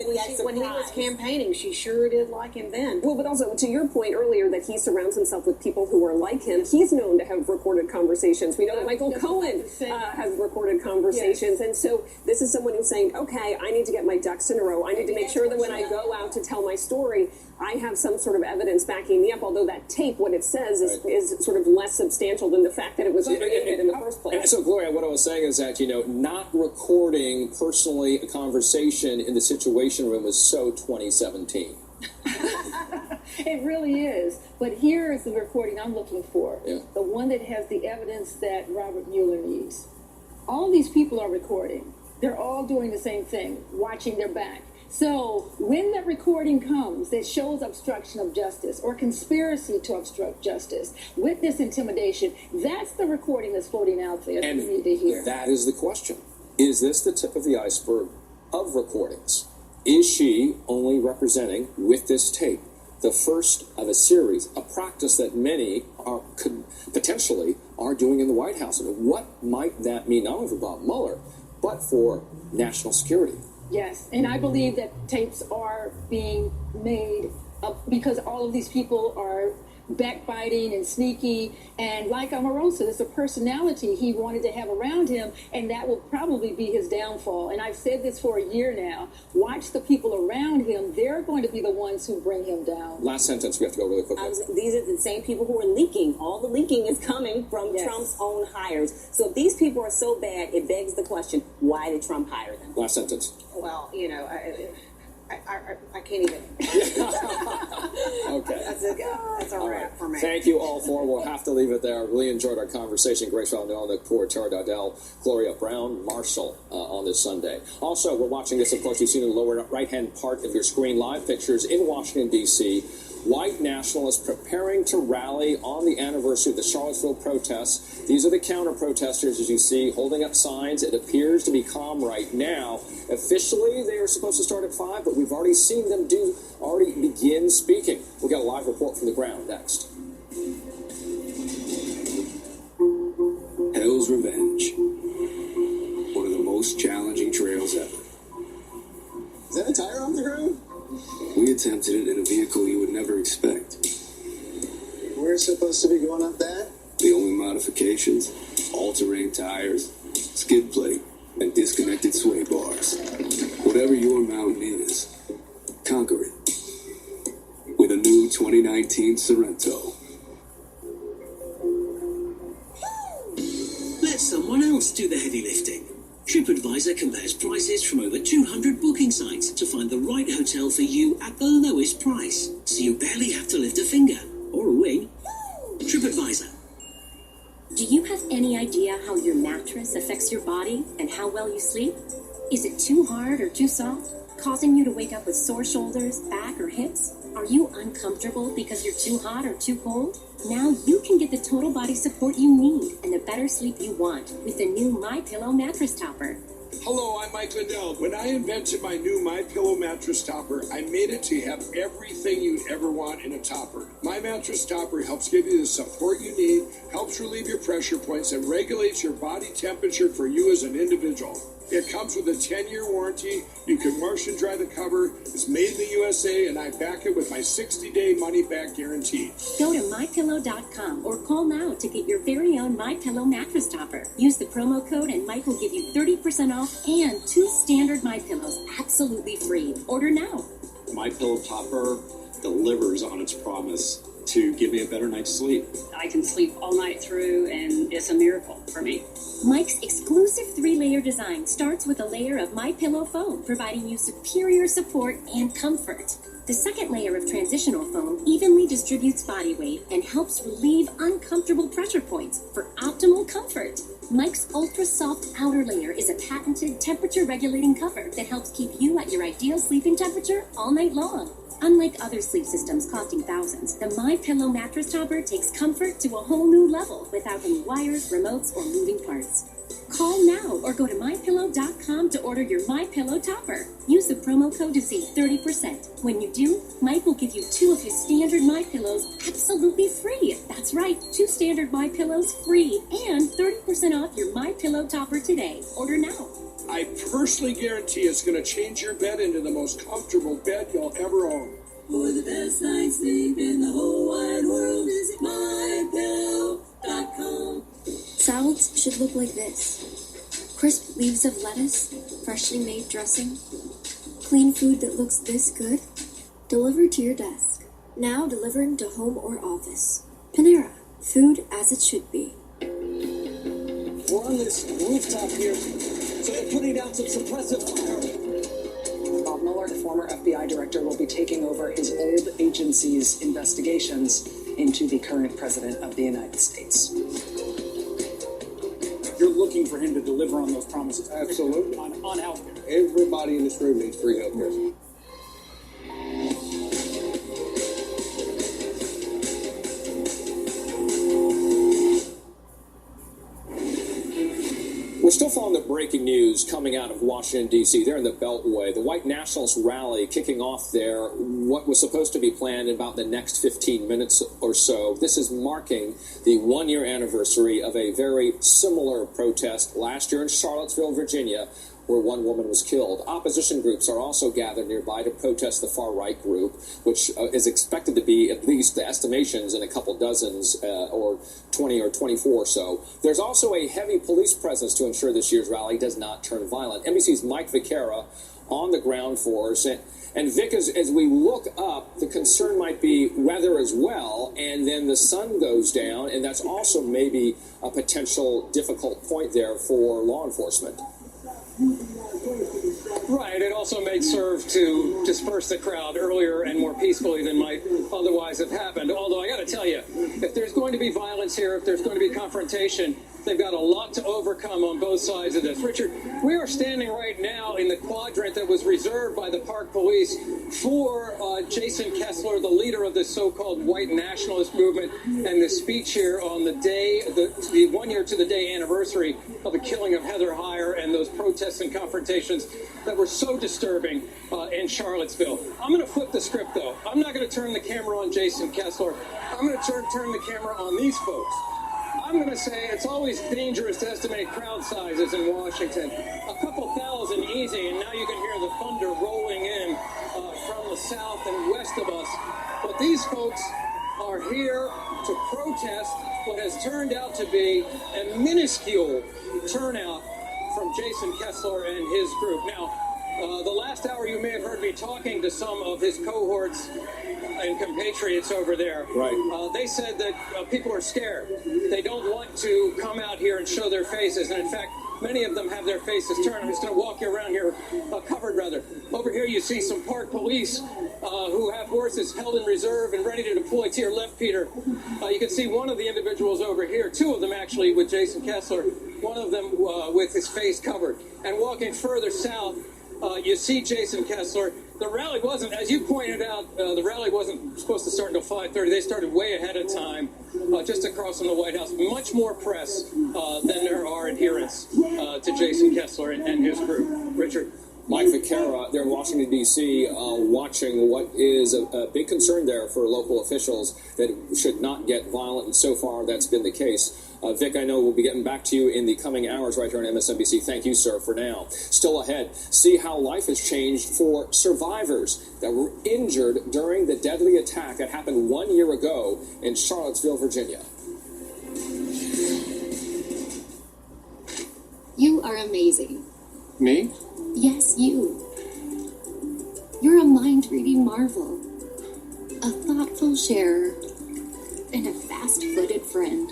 When he was campaigning, she sure did like him then. Well, but also, to your point earlier that he surrounds himself with people who are like him, he's known to have recorded conversations. We know that Michael Cohen has recorded conversations. Yes. And so this is someone who's saying, okay, I need to get my ducks in a row. I need to make sure that when I go out to tell my story, I have some sort of evidence backing me up, although that tape, what it says, is sort of less substantial than the fact that it was created in the first place. And so, Gloria, what I was saying is that, not recording personally a conversation in the Situation Room was so 2017. It really is. But here is the recording I'm looking for. Yeah. The one that has the evidence that Robert Mueller needs. All these people are recording. They're all doing the same thing, watching their back. So when that recording comes that shows obstruction of justice or conspiracy to obstruct justice, witness intimidation, that's the recording that's floating out there that we need to hear. That is the question. Is this the tip of the iceberg of recordings? Is she only representing, with this tape, the first of a series, a practice that many could potentially are doing in the White House? And what might that mean, not only for Bob Mueller, but for national security? Yes, and I believe that tapes are being made because all of these people are backbiting and sneaky, and like Omarosa, there's a personality he wanted to have around him, and that will probably be his downfall. And I've said this for a year now. Watch the people around him. They're going to be the ones who bring him down. Last sentence, we have to go really quickly. These are the same people who are leaking. All the leaking is coming from Trump's own hires. So if these people are so bad, it begs the question, why did Trump hire them? Last sentence. Well, I can't even. Okay. That's all right for me. Thank you all four. We'll have to leave it there. Really enjoyed our conversation. Grace Valdez, Tara Dowdell, Gloria Brown, Marshall on this Sunday. Also, we're watching this. Of course, you've seen in the lower right-hand part of your screen live pictures in Washington, D.C. White nationalists preparing to rally on the anniversary of the Charlottesville protests. These are the counter-protesters, as you see, holding up signs. It appears to be calm right now. Officially, they are supposed to start at 5, but we've already seen them already begin speaking. We'll get a live report from the ground next. Hell's Revenge. One of the most challenging trails ever. Is that a tire on the ground? We attempted it in a vehicle you would never expect. We're supposed to be going up that? The only modifications, all-terrain tires, skid plate, and disconnected sway bars. Whatever your mountain is, conquer it. With a new 2019 Sorrento. Let someone else do the heavy lifting. TripAdvisor compares prices from over 200 booking sites to find the right hotel for you at the lowest price, so you barely have to lift a finger or a wing. TripAdvisor. Do you have any idea how your mattress affects your body and how well you sleep? Is it too hard or too soft, causing you to wake up with sore shoulders, back, or hips? Are you uncomfortable because you're too hot or too cold? Now you can get the total body support you need and the better sleep you want with the new MyPillow mattress topper. Hello, I'm Mike Lindell. When I invented my new MyPillow mattress topper, I made it to have everything you'd ever want in a topper. My mattress topper helps give you the support you need, helps relieve your pressure points, and regulates your body temperature for you as an individual. It comes with a 10-year warranty. You can wash and dry the cover. It's made in the USA, and I back it with my 60-day money-back guarantee. Go to MyPillow.com or call now to get your very own MyPillow mattress topper. Use the promo code and Mike will give you 30% off and 2 standard MyPillows absolutely free. Order now. MyPillow topper delivers on its promise to give me a better night's sleep. I can sleep all night through, and it's a miracle for me. Mike's exclusive 3-layer design starts with a layer of MyPillow foam, providing you superior support and comfort. The second layer of transitional foam evenly distributes body weight and helps relieve uncomfortable pressure points for optimal comfort. Mike's ultra-soft outer layer is a patented temperature-regulating cover that helps keep you at your ideal sleeping temperature all night long. Unlike other sleep systems costing thousands, the MyPillow mattress topper takes comfort to a whole new level without any wires, remotes, or moving parts. Call now or go to MyPillow.com to order your MyPillow topper. Use the promo code to save 30%. When you do, Mike will give you 2 of his standard MyPillows absolutely free. That's right, 2 standard MyPillows free and 30% off your MyPillow topper today. Order now. I personally guarantee it's going to change your bed into the most comfortable bed you'll ever own. For the best night's sleep in the whole wide world, visit mypillow.com. Salads should look like this. Crisp leaves of lettuce, freshly made dressing, clean food that looks this good, delivered to your desk. Now delivering to home or office. Panera, food as it should be. We're on this rooftop here, so they're putting down some suppressive fire. Bob Mueller, the former FBI director, will be taking over his old agency's investigations into the current president of the United States. You're looking for him to deliver on those promises. Absolutely. On health care. Everybody in this room needs free health care. We're still following the breaking news coming out of Washington, D.C. They're in the Beltway. The white nationalist rally kicking off there, what was supposed to be planned in about the next 15 minutes or so. This is marking the one-year anniversary of a very similar protest last year in Charlottesville, Virginia, where one woman was killed. Opposition groups are also gathered nearby to protest the far-right group, which is expected to be, at least the estimations, in a couple dozens or 20 or 24 or so. There's also a heavy police presence to ensure this year's rally does not turn violent. NBC's Mike Vicara on the ground for us. And Vic, as we look up, the concern might be weather as well, and then the sun goes down, and that's also maybe a potential difficult point there for law enforcement. Right. It also may serve to disperse the crowd earlier and more peacefully than might otherwise have happened. Although I got to tell you, if there's going to be violence here, if there's going to be confrontation, they've got a lot to overcome on both sides of this. Richard, we are standing right now in the quadrant that was reserved by the Park Police for Jason Kessler, the leader of this so-called white nationalist movement, and the speech here on the day, the 1 year to the day anniversary of the killing of Heather Heyer and those protests and confrontations that were so disturbing in Charlottesville. I'm going to flip the script, though. I'm not going to turn the camera on Jason Kessler. I'm going to turn the camera on these folks. I'm going to say it's always dangerous to estimate crowd sizes in Washington. A couple thousand easy, and now you can hear the thunder rolling in from the south and west of us. But these folks are here to protest what has turned out to be a minuscule turnout from Jason Kessler and his group. Now, the last hour you may have heard me talking to some of his cohorts and compatriots over there. Right. They said that people are scared. They don't want to come out here and show their faces. And in fact, many of them have their faces turned. I'm just going to walk you around here, covered rather. Over here you see some park police who have horses held in reserve and ready to deploy. To your left, Peter, you can see one of the individuals over here, two of them actually with Jason Kessler, one of them with his face covered. And walking further south, you see Jason Kessler. The rally wasn't, as you pointed out, the rally wasn't supposed to start until 5:30. They started way ahead of time, just across from the White House. Much more press than there are adherents to Jason Kessler and his group. Richard? Mike Vicara there in Washington, D.C., watching what is a big concern there for local officials that it should not get violent, and so far that's been the case. Vic, I know we'll be getting back to you in the coming hours right here on MSNBC. Thank you, sir, for now. Still ahead, see how life has changed for survivors that were injured during the deadly attack that happened 1 year ago in Charlottesville, Virginia. You are amazing. Me? Yes, you. You're a mind-reading marvel, a thoughtful sharer, and a fast-footed friend.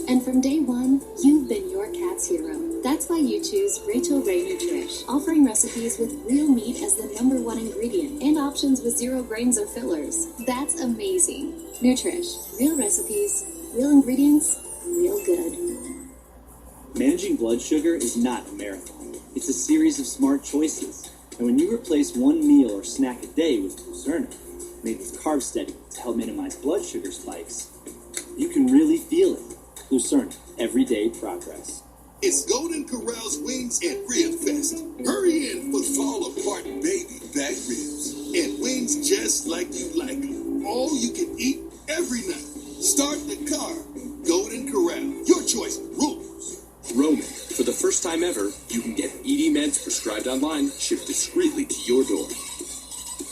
And from day one, you've been your cat's hero. That's why you choose Rachel Ray Nutrish, offering recipes with real meat as the #1 ingredient and options with 0 grains or fillers. That's amazing. Nutrish, real recipes, real ingredients, real good. Managing blood sugar is not a marathon. It's a series of smart choices. And when you replace one meal or snack a day with Glucerna, made with Carb Steady to help minimize blood sugar spikes, you can really feel it. Glucerna, everyday progress. It's Golden Corral's Wings and Rib Fest. Hurry in for fall-apart baby back ribs and wings just like you like them. All you can eat every night. Start the car. Golden Corral. Your choice. Rules. Roman, For the first time ever, you can get ED meds prescribed online, shipped discreetly to your door.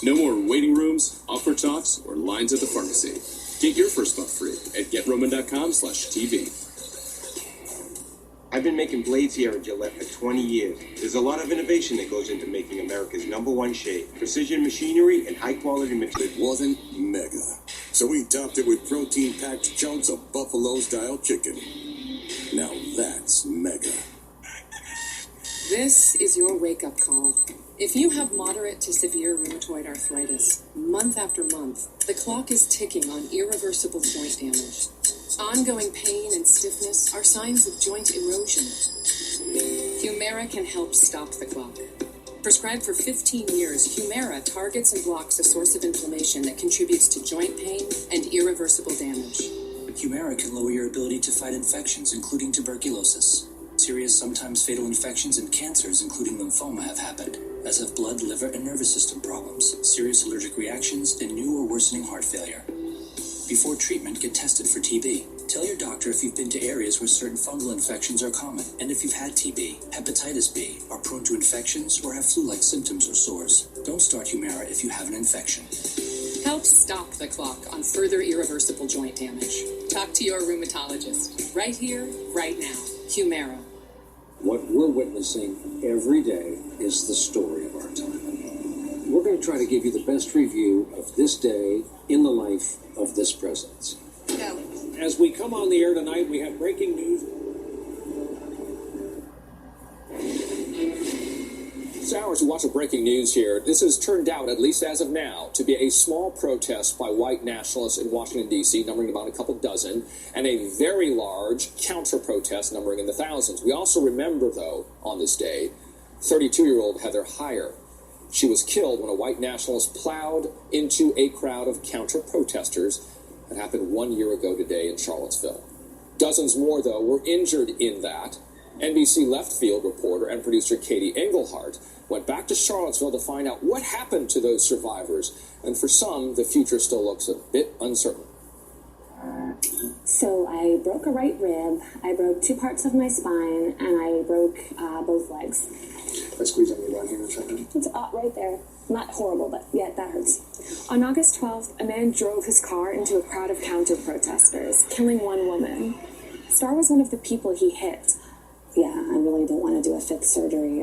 No more waiting rooms, awkward talks, or lines at the pharmacy. Get your first month free at GetRoman.com/TV. I've been making blades here at Gillette for 20 years. There's a lot of innovation that goes into making America's #1 shave. Precision machinery and high-quality material. It wasn't mega. So we topped it with protein-packed chunks of Buffalo-style chicken. Now that's mega. This is your wake-up call. If you have moderate to severe rheumatoid arthritis, month after month, the clock is ticking on irreversible joint damage. Ongoing pain and stiffness are signs of joint erosion. Humira can help stop the clock. Prescribed for 15 years, Humira targets and blocks a source of inflammation that contributes to joint pain and irreversible damage. Humira can lower your ability to fight infections, including tuberculosis. Serious, sometimes fatal infections and cancers, including lymphoma, have happened, as have blood, liver, and nervous system problems, serious allergic reactions, and new or worsening heart failure. Before treatment, get tested for TB. Tell your doctor if you've been to areas where certain fungal infections are common, and if you've had TB, hepatitis B, are prone to infections, or have flu-like symptoms or sores. Don't start Humira if you have an infection. Help stop the clock on further irreversible joint damage. Talk to your rheumatologist. Right here, right now. Humira. What we're witnessing every day is the story of our time. We're going to try to give you the best review of this day in the life of this president. As we come on the air tonight, we have breaking news. It's hours to watch the breaking news here. This has turned out, at least as of now, to be a small protest by white nationalists in Washington, D.C., numbering about a couple dozen, and a very large counter-protest numbering in the thousands. We also remember, though, on this day, 32-year-old Heather Heyer. She was killed when a white nationalist plowed into a crowd of counter-protesters. That happened 1 year ago today in Charlottesville. Dozens more, though, were injured in that. NBC left field reporter and producer Katie Engelhardt went back to Charlottesville to find out what happened to those survivors. And for some, the future still looks a bit uncertain. So I broke a right rib, I broke 2 parts of my spine, and I broke both legs. If I squeeze on you right here in a second. It's right there. Not horrible, but yeah, that hurts. On August 12th, a man drove his car into a crowd of counter-protesters, killing one woman. Star was one of the people he hit. Yeah, I really don't want to do a 5th surgery.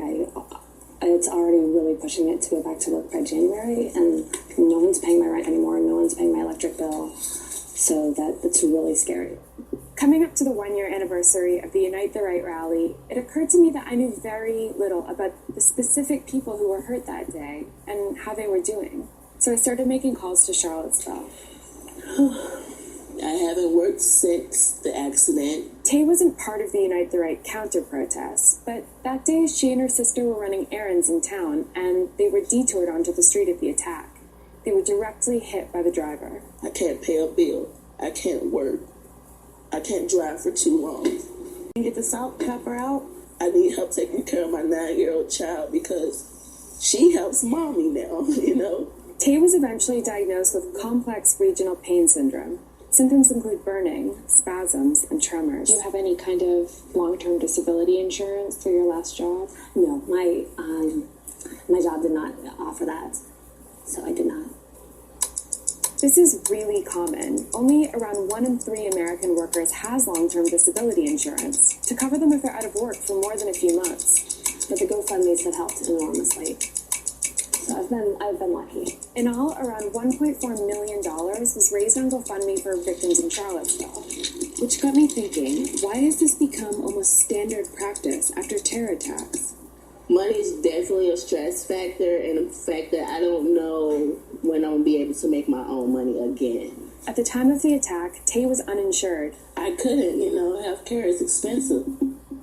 It's already really pushing it to go back to work by January, and no one's paying my rent anymore, no one's paying my electric bill, so that's really scary. Coming up to the 1-year anniversary of the Unite the Right rally, it occurred to me that I knew very little about the specific people who were hurt that day and how they were doing. So I started making calls to Charlottesville. I haven't worked since the accident. Tay wasn't part of the Unite the Right counter-protest, but that day she and her sister were running errands in town, and they were detoured onto the street of the attack. They were directly hit by the driver. I can't pay a bill. I can't work. I can't drive for too long. Get the salt pepper out. I need help taking care of my 9-year-old child because she helps mommy now, you know. Tay was eventually diagnosed with complex regional pain syndrome. Symptoms include burning, spasms, and tremors. Do you have any kind of long-term disability insurance through your last job? No, my job did not offer that, so I did not. This is really common. Only around 1 in 3 American workers has long-term disability insurance to cover them if they're out of work for more than a few months. But the GoFundMe's have helped enormously. So I've been lucky. In all, around $1.4 million was raised on GoFundMe for victims in Charlottesville. Which got me thinking, why has this become almost standard practice after terror attacks? Money is definitely a stress factor and a fact that I don't know when I'm going to be able to make my own money again. At the time of the attack, Tay was uninsured. I couldn't, healthcare is expensive.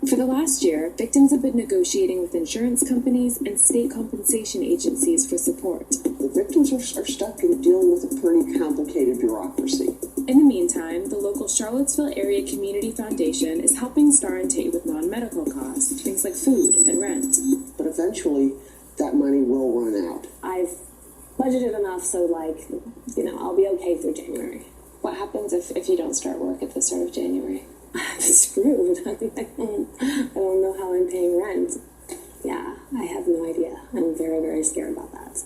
For the last year, victims have been negotiating with insurance companies and state compensation agencies for support. The victims are stuck in dealing with a pretty complicated bureaucracy. In the meantime, the local Charlottesville Area Community Foundation is helping Star and Tate with non-medical costs, things like food and rent. But eventually, that money will run out. I've budgeted enough so, I'll be okay through January. What happens if you don't start work at the start of January? I'm screwed. I don't know how I'm paying rent. Yeah, I have no idea. I'm very, very scared about that.